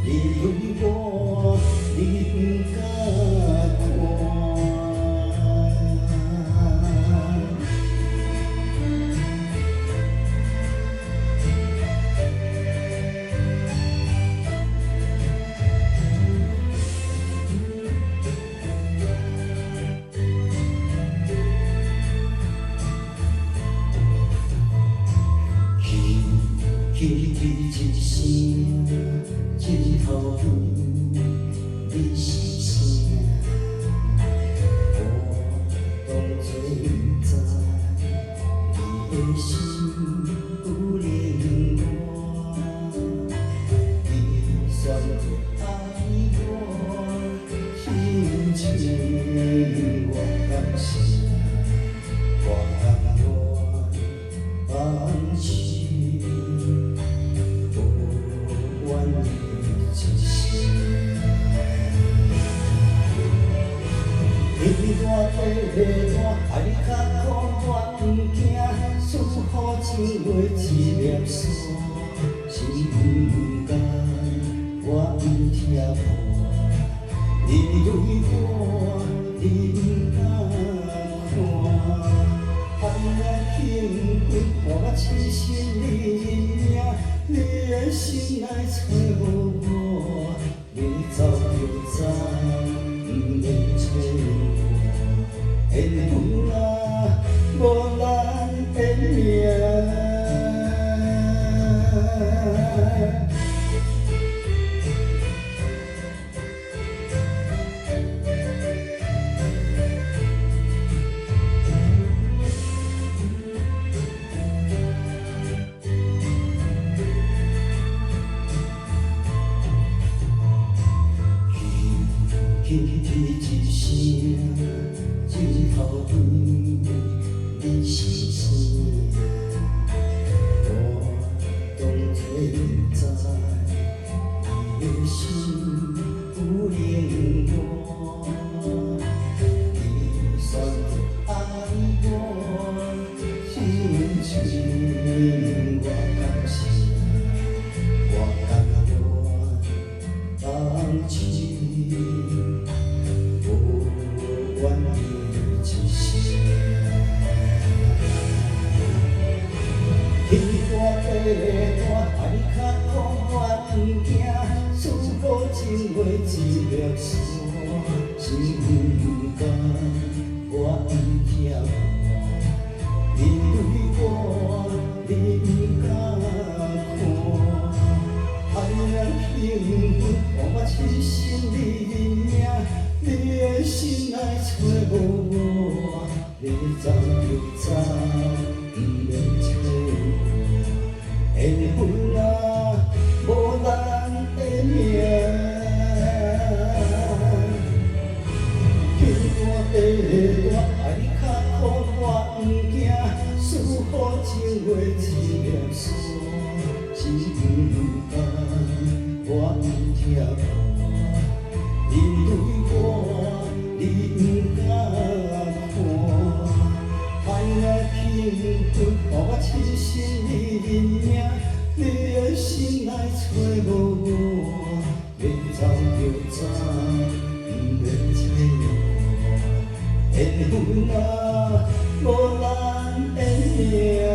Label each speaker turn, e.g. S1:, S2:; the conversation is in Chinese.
S1: 你对我，你不敢看。起一声，一头远，你是谁？我当作不知，你的心有冷我，你选择爱我，心情我感谢，我甘愿放弃。天大地大，爱你较苦，我不惊。思好情话一粒沙，心不甘，我不听破。你对我，你不敢看。爱来幸福，我痴心你命，你的心来找无我，你走就走，不免找我。缘分啊，无咱的命。一声，一头远，你是谁？我当作不知，你的心有冷我，你选择爱我，心情我感谢，我甘愿放弃。天大地大，爱你较苦，我不惊。思好情话一粒沙，心不甘，我不听破。你对我，你不敢看。爱人幸福，我痴心你命，你的心来找无我，你走就走，不免找我。缘分啊，无咱的命。天大地大，爱你较苦，我不惊。思好情话一粒沙，心不甘，我不听破。你对我，你不敢看。爱来幸福，我痴心你命。你的心来找无我，要走就走，不免找我。缘分啊，无咱的命。